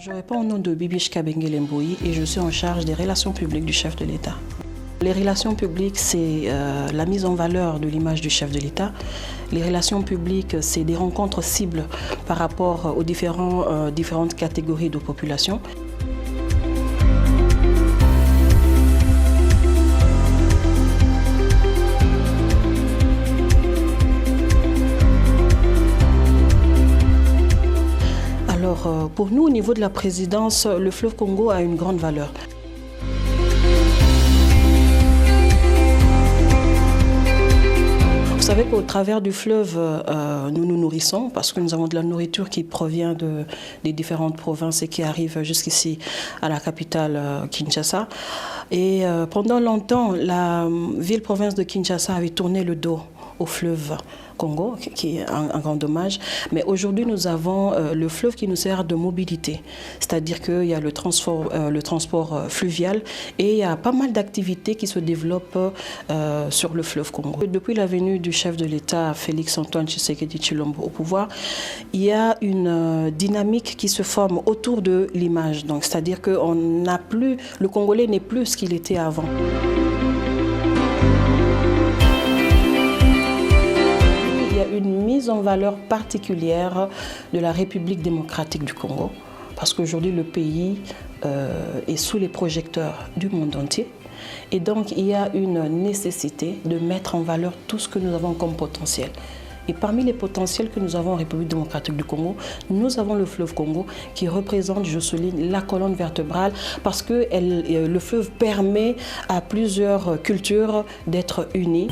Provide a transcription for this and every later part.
Je réponds au nom de Bibiche Kabengele Mboyi et je suis en charge des relations publiques du chef de l'État. Les relations publiques, c'est la mise en valeur de l'image du chef de l'État. Les relations publiques, c'est des rencontres cibles par rapport aux différentes catégories de population. Alors, pour nous, au niveau de la présidence, le fleuve Congo a une grande valeur. Vous savez qu'au travers du fleuve, nous nous nourrissons parce que nous avons de la nourriture qui provient des différentes provinces et qui arrive jusqu'ici à la capitale Kinshasa. Et pendant longtemps, la ville-province de Kinshasa avait tourné le dos au fleuve Congo, qui est un grand dommage. Mais aujourd'hui, nous avons le fleuve qui nous sert de mobilité. C'est-à-dire qu'il y a le transport fluvial et il y a pas mal d'activités qui se développent sur le fleuve Congo. Depuis la venue du chef de l'État, Félix-Antoine Tshisekedi Tshilombo, au pouvoir, il y a une dynamique qui se forme autour de l'image. Donc, c'est-à-dire que le Congolais n'est plus ce qu'il était avant. Une mise en valeur particulière de la République démocratique du Congo, parce qu'aujourd'hui le pays est sous les projecteurs du monde entier. Et donc il y a une nécessité de mettre en valeur tout ce que nous avons comme potentiel. Et parmi les potentiels que nous avons en République démocratique du Congo, nous avons le fleuve Congo qui représente, je souligne, la colonne vertébrale parce que le fleuve permet à plusieurs cultures d'être unies.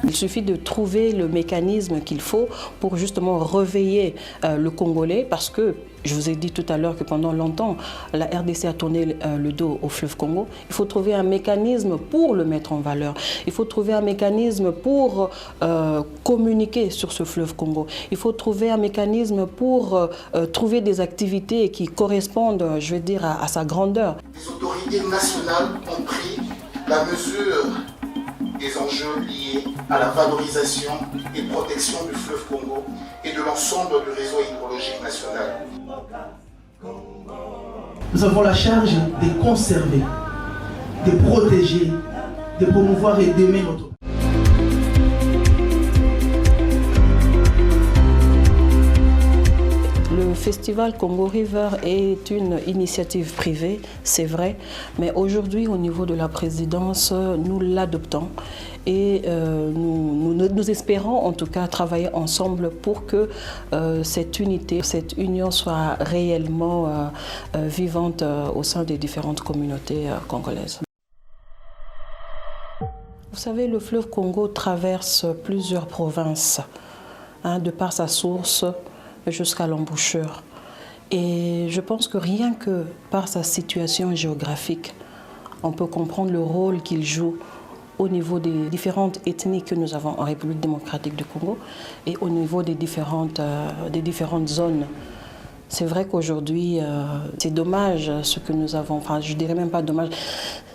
Il suffit de trouver le mécanisme qu'il faut pour justement réveiller le Congolais parce que, je vous ai dit tout à l'heure que pendant longtemps, la RDC a tourné le dos au fleuve Congo. Il faut trouver un mécanisme pour le mettre en valeur. Il faut trouver un mécanisme pour communiquer sur ce fleuve Congo. Il faut trouver un mécanisme pour trouver des activités qui correspondent, je vais dire, à sa grandeur. Les autorités nationales ont pris la mesure des enjeux liés à la valorisation et protection du fleuve Congo et de l'ensemble du réseau hydrologique national. Nous avons la charge de conserver, de protéger, de promouvoir et d'aimer notre... Le festival Congo River est une initiative privée, c'est vrai, mais aujourd'hui au niveau de la présidence, nous l'adoptons et nous espérons en tout cas travailler ensemble pour que cette unité, cette union soit réellement vivante au sein des différentes communautés congolaises. Vous savez, le fleuve Congo traverse plusieurs provinces, de par sa source jusqu'à l'embouchure. Et je pense que rien que par sa situation géographique, on peut comprendre le rôle qu'il joue au niveau des différentes ethnies que nous avons en République démocratique du Congo et au niveau des différentes zones. C'est vrai qu'aujourd'hui, c'est dommage ce que nous avons, enfin je dirais même pas dommage,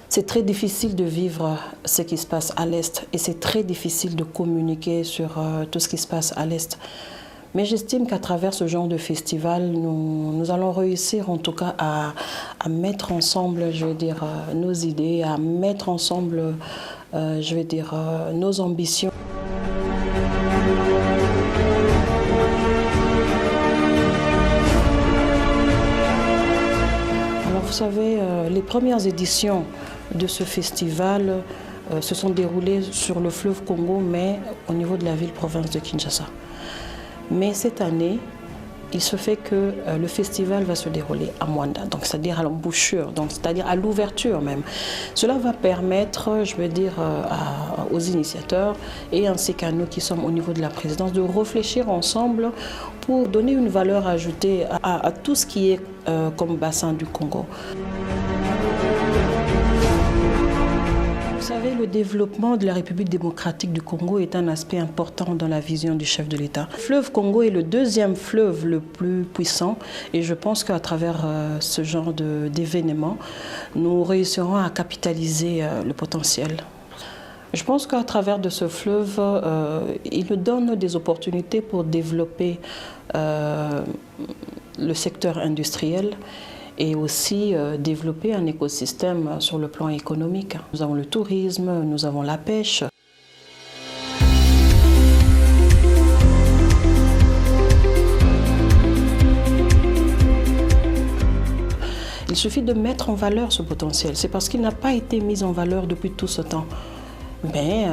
c'est très difficile de vivre ce qui se passe à l'Est et c'est très difficile de communiquer sur tout ce qui se passe à l'Est. Mais j'estime qu'à travers ce genre de festival, nous allons réussir en tout cas à mettre ensemble, je veux dire, nos idées, à mettre ensemble, je veux dire, nos ambitions. Alors vous savez, les premières éditions de ce festival se sont déroulées sur le fleuve Congo, mais au niveau de la ville-province de Kinshasa. Mais cette année, il se fait que le festival va se dérouler à Mwanda, donc c'est-à-dire à l'embouchure, donc c'est-à-dire à l'ouverture même. Cela va permettre, je veux dire, aux initiateurs et ainsi qu'à nous qui sommes au niveau de la présidence de réfléchir ensemble pour donner une valeur ajoutée à tout ce qui est comme bassin du Congo. Vous savez, le développement de la République démocratique du Congo est un aspect important dans la vision du chef de l'État. Le fleuve Congo est le deuxième fleuve le plus puissant et je pense qu'à travers ce genre d'événements, nous réussirons à capitaliser le potentiel. Je pense qu'à travers de ce fleuve, il nous donne des opportunités pour développer le secteur industriel et aussi développer un écosystème sur le plan économique. Nous avons le tourisme, nous avons la pêche. Il suffit de mettre en valeur ce potentiel. C'est parce qu'il n'a pas été mis en valeur depuis tout ce temps. Mais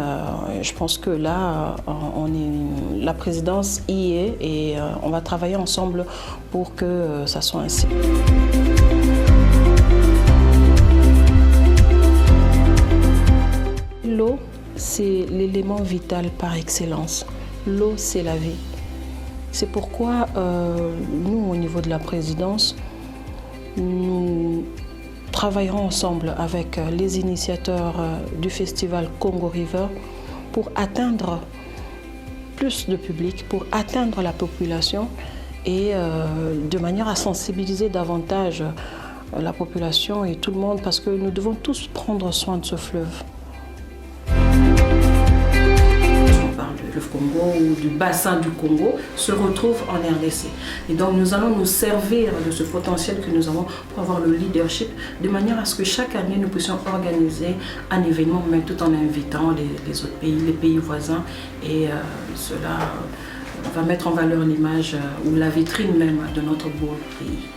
je pense que là, la présidence y est et on va travailler ensemble pour que ça soit ainsi. L'eau, c'est l'élément vital par excellence. L'eau, c'est la vie. C'est pourquoi nous, au niveau de la présidence, nous travaillerons ensemble avec les initiateurs du festival Congo River pour atteindre plus de public, pour atteindre la population et de manière à sensibiliser davantage la population et tout le monde parce que nous devons tous prendre soin de ce fleuve. Le fleuve Congo ou du bassin du Congo se retrouve en RDC. Et donc nous allons nous servir de ce potentiel que nous avons pour avoir le leadership de manière à ce que chaque année nous puissions organiser un événement, mais tout en invitant les autres pays, les pays voisins. Et cela va mettre en valeur l'image ou la vitrine même de notre beau pays.